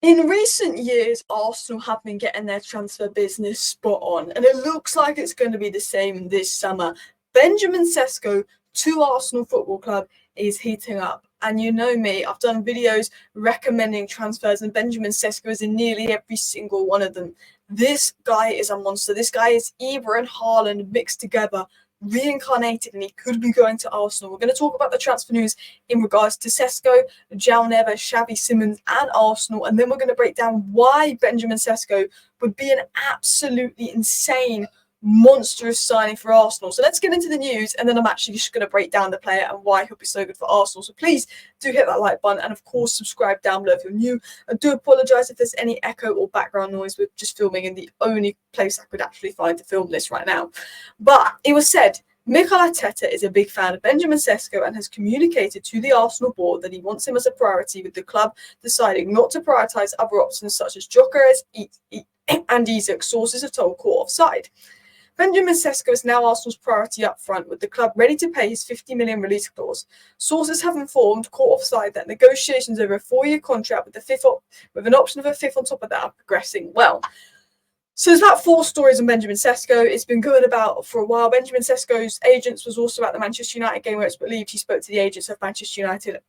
In recent years, Arsenal have been getting their transfer business spot on, and it looks like it's going to be the same this summer. Benjamin Sesko to Arsenal Football Club is heating up. And you know me, I've done videos recommending transfers, and Benjamin Sesko is in nearly every single one of them. This guy is a monster. This guy is Ibra and Haaland mixed together, reincarnated, and he could be going to Arsenal. We're going to talk about the transfer news in regards to Sesko, João Neves, Xavi Simons, and Arsenal, and then we're going to break down why Benjamin Sesko would be an absolutely insane, monstrous signing for Arsenal. So let's get into the news, and then I'm actually just going to break down the player and why he'll be so good for Arsenal. So please do hit that like button, and of course subscribe down below if you're new. I do apologise if there's any echo or background noise. We're just filming in the only place I could actually find to film this right now. But it was said Mikel Arteta is a big fan of Benjamin Sesko and has communicated to the Arsenal board that he wants him as a priority, with the club deciding not to prioritise other options such as Gyökeres and Isak, sources have told Court Offside. Benjamin Sesko is now Arsenal's priority up front, with the club ready to pay his 50 million release clause. Sources have informed Court Offside that negotiations over a 4-year contract with an option of a fifth on top of that are progressing well. So there's about 4 stories on Benjamin Sesko. It's been going about for a while. Benjamin Sesko's agents was also at the Manchester United game, where it's believed he spoke to the agents of Manchester United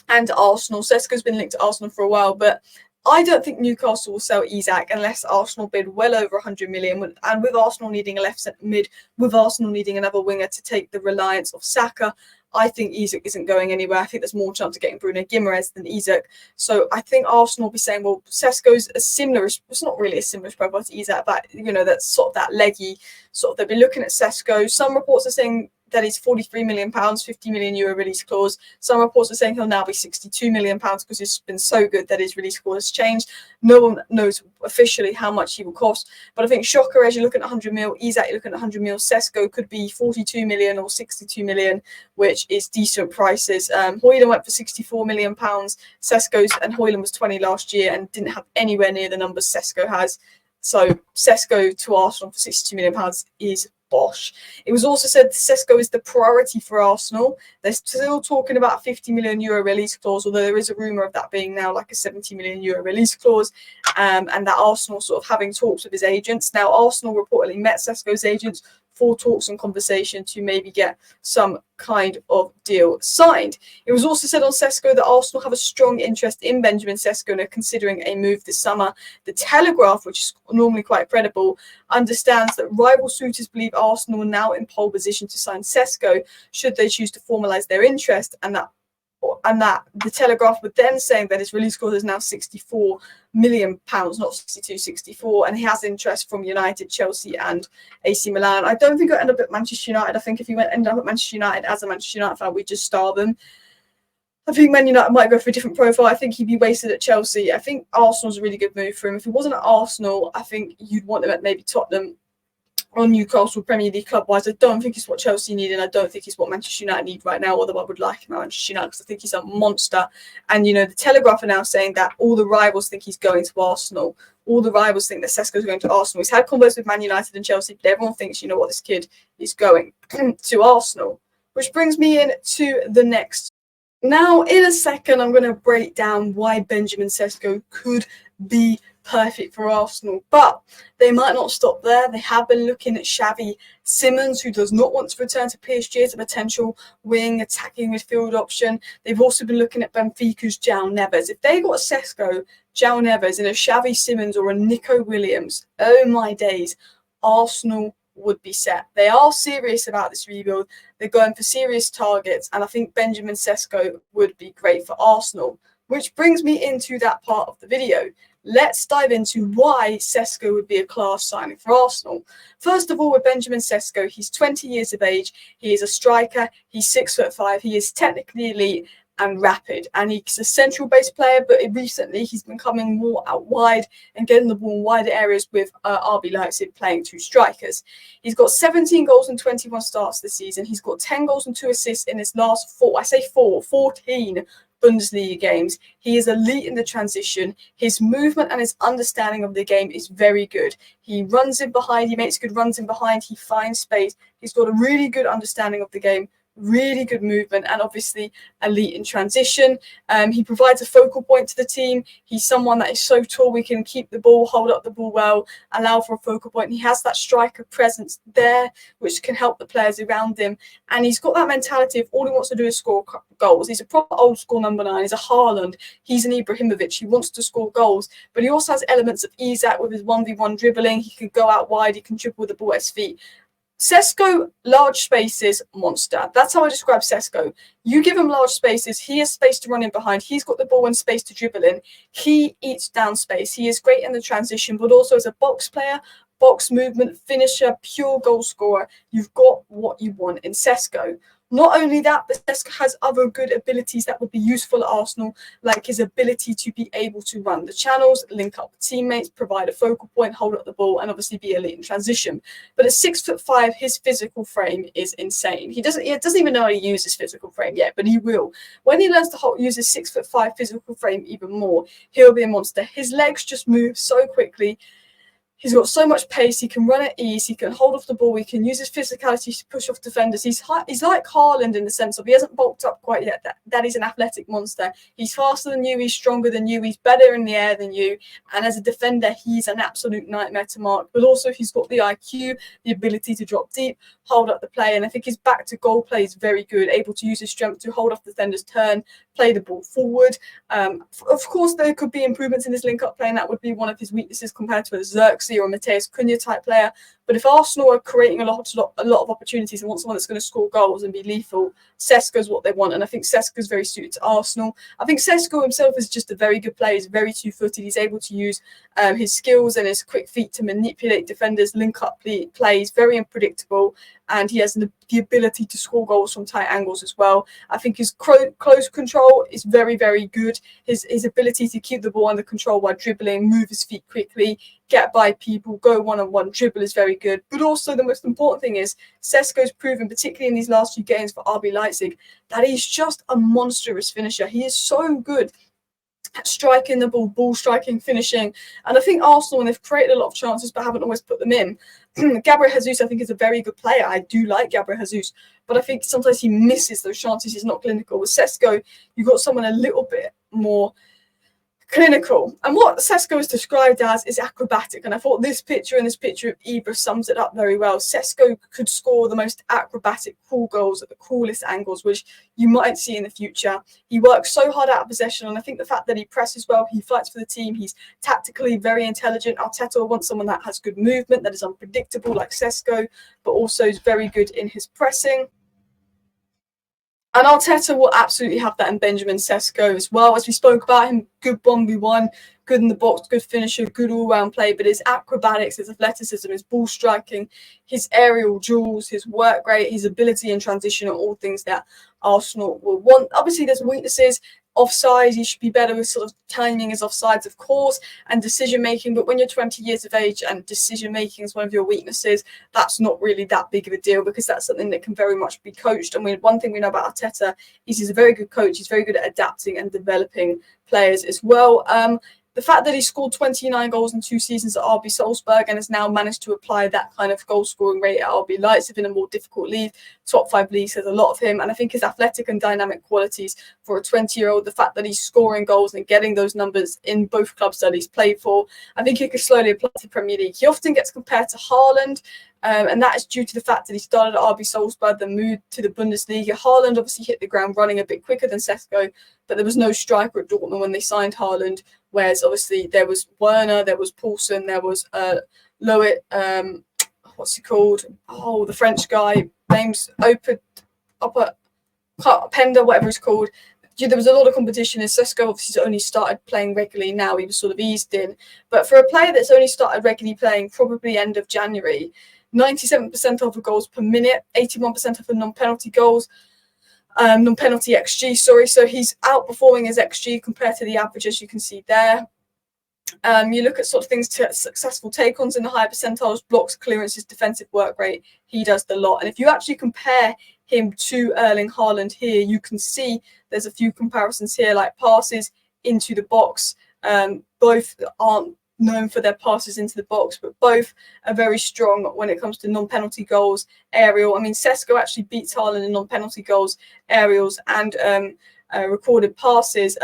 and Arsenal. Sesko's been linked to Arsenal for a while, but I don't think Newcastle will sell Isak unless Arsenal bid well over 100 million. And with Arsenal needing a left centre mid, with Arsenal needing another winger to take the reliance of Saka, I think Isak isn't going anywhere. I think there's more chance of getting Bruno Guimaraes than Isak. So I think Arsenal will be saying, well, Sesko's a similar, it's not really a similar profile to Isak, but, that's sort of that leggy, they'll be looking at Sesko. Some reports are saying that he's £43 million, €50 million release clause. Some reports are saying he'll now be £62 million because he's been so good that his release clause has changed. No one knows officially how much he will cost. But I think Gyökeres, you're looking at 100 mil. Isak, you're looking at 100 mil. Sesko could be 42 million or 62 million, which is decent prices. Højlund went for £64 million. Sesko's and Højlund was 20 last year and didn't have anywhere near the numbers Sesko has. So Sesko to Arsenal for £62 million is bosh. It was also said Sesko is the priority for Arsenal. They're still talking about a €50 million release clause, although there is a rumour of that being now like a €70 million release clause, and that Arsenal sort of having talks with his agents. Now, Arsenal reportedly met Sesko's agents for talks and conversation to maybe get some kind of deal signed. It was also said on Sesko that Arsenal have a strong interest in Benjamin Sesko and are considering a move this summer. The Telegraph, which is normally quite credible, understands that rival suitors believe Arsenal are now in pole position to sign Sesko should they choose to formalise their interest, and that the Telegraph would then saying that his release clause is now £64 million, not 62, 64, and he has interest from United, Chelsea, and AC Milan. I don't think he'll end up at Manchester United. I think if he ended up at Manchester United as a Manchester United fan, we'd just star them. I think Man United might go for a different profile. I think he'd be wasted at Chelsea. I think Arsenal's a really good move for him. If he wasn't at Arsenal, I think you'd want him at maybe Tottenham or Newcastle Premier League club-wise. I don't think it's what Chelsea need, and I don't think it's what Manchester United need right now, although I would like him at Manchester United because I think he's a monster. And, the Telegraph are now saying that all the rivals think he's going to Arsenal. All the rivals think that Sesko's going to Arsenal. He's had conversations with Man United and Chelsea, but everyone thinks, this kid is going to Arsenal. Which brings me in to the next. Now, in a second, I'm going to break down why Benjamin Sesko could be perfect for Arsenal, but they might not stop there. They have been looking at Xavi Simons, who does not want to return to PSG as a potential wing attacking midfield option. They've also been looking at Benfica's João Neves. If they got a Sesko, João Neves, and a Xavi Simons or a Nico Williams, oh my days, Arsenal would be set. They are serious about this rebuild. They're going for serious targets, and I think Benjamin Sesko would be great for Arsenal. Which brings me into that part of the video. Let's dive into why Sesko would be a class signing for Arsenal. First of all, with Benjamin Sesko, he's 20 years of age. He is a striker. He's 6'5". He is technically elite and rapid, and he's a central base player, but recently he's been coming more out wide and getting the ball in wider areas with RB Leipzig playing 2 strikers. He's got 17 goals and 21 starts this season. He's got 10 goals and 2 assists in his last 14 Bundesliga games. He is elite in the transition. His movement and his understanding of the game is very good. He runs in behind. He makes good runs in behind. He finds space. He's got a really good understanding of the game. really good movement, and obviously elite in transition. He provides a focal point to the team. He's someone that is so tall, we can keep the ball, hold up the ball well, allow for a focal point. He has that striker presence there, which can help the players around him. And he's got that mentality of all he wants to do is score goals. He's a proper old school number 9. He's a Haaland. He's an Ibrahimovic. He wants to score goals, but he also has elements of Isak with his 1v1 dribbling. He can go out wide. He can dribble with the ball at his feet. Sesko, large spaces, monster. That's how I describe Sesko. You give him large spaces, he has space to run in behind. He's got the ball and space to dribble in. He eats down space. He is great in the transition, but also as a box player, box movement, finisher, pure goal scorer. You've got what you want in Sesko. Not only that, but Sesko has other good abilities that would be useful at Arsenal, like his ability to be able to run the channels, link up with teammates, provide a focal point, hold up the ball, and obviously be elite in transition. But at 6'5", his physical frame is insane. He doesn't even know how to use his physical frame yet, but he will. When he learns to use his 6'5" physical frame even more, he'll be a monster. His legs just move so quickly. He's got so much pace. He can run at ease. He can hold off the ball. He can use his physicality to push off defenders. He's like Haaland in the sense of he hasn't bulked up quite yet. That he's an athletic monster. He's faster than you. He's stronger than you. He's better in the air than you. And as a defender, he's an absolute nightmare to mark. But also, he's got the IQ, the ability to drop deep, hold up the play. And I think his back to goal play is very good. Able to use his strength to hold off the defender's turn, play the ball forward. Of course, there could be improvements in his link-up play, and that would be one of his weaknesses compared to a Xerxes or a Mateus Cunha type player. But if Arsenal are creating a lot of opportunities and want someone that's going to score goals and be lethal, Sesko's what they want. And I think Sesko's very suited to Arsenal. I think Sesko himself is just a very good player. He's very two-footed. He's able to use his skills and his quick feet to manipulate defenders, link up the plays, very unpredictable. And he has the ability to score goals from tight angles as well. I think his close control is very, very good. His ability to keep the ball under control while dribbling, move his feet quickly, get by people, go one-on-one, dribble is very good. But also the most important thing is Sesko's proven, particularly in these last few games for RB Leipzig, that he's just a monstrous finisher. He is so good at striking the ball striking, finishing. And I think Arsenal, and they've created a lot of chances but haven't always put them in. Gabriel Jesus, I think, is a very good player. I do like Gabriel Jesus, but I think sometimes he misses those chances. He's not clinical. With Sesko, you've got someone a little bit more clinical. And what Sesko is described as is acrobatic. And I thought this picture and this picture of Ibra sums it up very well. Sesko could score the most acrobatic, cool goals at the coolest angles, which you might see in the future. He works so hard out of possession. And I think the fact that he presses well, he fights for the team, he's tactically very intelligent. Arteta wants someone that has good movement, that is unpredictable like Sesko, but also is very good in his pressing. And Arteta will absolutely have that in Benjamin Sesko as well. As we spoke about him, good 1v1, good in the box, good finisher, good all-round play. But his acrobatics, his athleticism, his ball striking, his aerial duels, his work rate, his ability in transition are all things that Arsenal will want. Obviously, there's weaknesses. Offside, he should be better with sort of timing his offsides, of course, and decision making. But when you're 20 years of age and decision making is one of your weaknesses, that's not really that big of a deal because that's something that can very much be coached. And one thing we know about Arteta is he's a very good coach. He's very good at adapting and developing players as well. The fact that he scored 29 goals in 2 seasons at RB Salzburg and has now managed to apply that kind of goal-scoring rate at RB Leipzig in a more difficult league, top 5 league, says a lot of him. And I think his athletic and dynamic qualities for a 20-year-old, the fact that he's scoring goals and getting those numbers in both clubs that he's played for, I think he could slowly apply to the Premier League. He often gets compared to Haaland, and that is due to the fact that he started at RB Salzburg, then moved to the Bundesliga. Haaland obviously hit the ground running a bit quicker than Sesko, but there was no striker at Dortmund when they signed Haaland, whereas obviously there was Werner, there was Poulsen, there was Loet, what's he called? Oh, the French guy, name's Pender, whatever he's called. There was a lot of competition, and Sesko obviously only started playing regularly now. He was sort of eased in. But for a player that's only started regularly playing probably end of January, 97% of the goals per minute, 81% of the non-penalty goals, non-penalty XG, sorry. So he's outperforming his XG compared to the average, as you can see there. You look at sort of things to successful take-ons in the higher percentiles, blocks, clearances, defensive work rate. He does the lot. And if you actually compare him to Erling Haaland here, you can see there's a few comparisons here, like passes into the box. Both aren't known for their passes into the box, but both are very strong when it comes to non-penalty goals, aerial. I mean, Sesko actually beats Haaland in non-penalty goals, aerials, and recorded passes.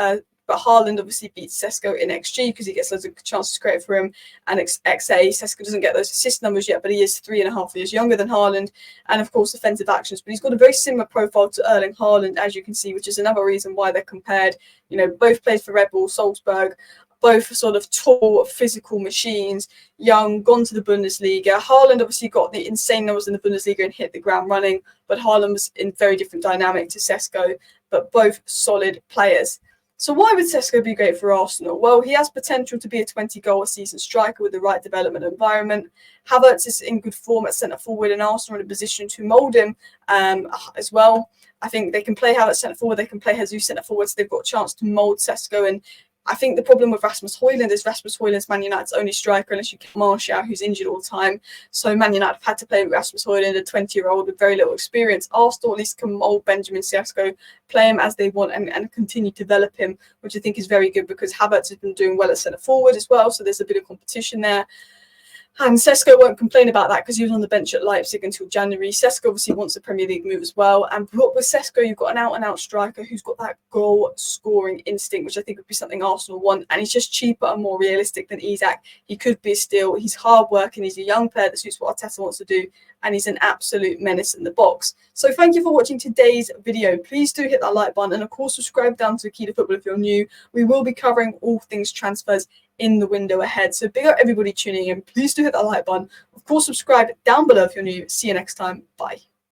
But Haaland obviously beats Sesko in XG because he gets loads of chances created for him, and XA. Sesko doesn't get those assist numbers yet, but he is 3.5 years younger than Haaland, and of course defensive actions. But he's got a very similar profile to Erling Haaland, as you can see, which is another reason why they're compared. You know, both played for Red Bull Salzburg, both sort of tall, physical machines, young, gone to the Bundesliga. Haaland obviously got the insane numbers in the Bundesliga and hit the ground running, but Haaland was in very different dynamic to Sesko, but both solid players. So why would Sesko be great for Arsenal? Well, he has potential to be a 20-goal-a-season striker with the right development environment. Havertz is in good form at centre-forward, and Arsenal are in a position to mould him as well. I think they can play Havertz centre-forward, they can play Jesus centre-forward, so they've got a chance to mould Sesko. And I think the problem with Rasmus Højlund is Rasmus Højlund's Man United's only striker, unless you get Martial, who's injured all the time. So Man United have had to play with Rasmus Højlund, a 20-year-old with very little experience. Arsenal at least can mould Benjamin Sesko, play him as they want, and continue to develop him, which I think is very good because Havertz has been doing well at centre-forward as well, so there's a bit of competition there. And Sesko won't complain about that because he was on the bench at Leipzig until January. Sesko obviously wants a Premier League move as well. And with Sesko, you've got an out-and-out striker who's got that goal-scoring instinct, which I think would be something Arsenal want. And he's just cheaper and more realistic than Isak. He could be a steal. He's hard-working. He's a young player that suits what Arteta wants to do. And he's an absolute menace in the box. So thank you for watching today's video. Please do hit that like button. And of course, subscribe down to ECILA Football if you're new. We will be covering all things transfers in the window ahead. So big up everybody tuning in. Please do hit that like button. Of course, subscribe down below if you're new. See you next time. Bye.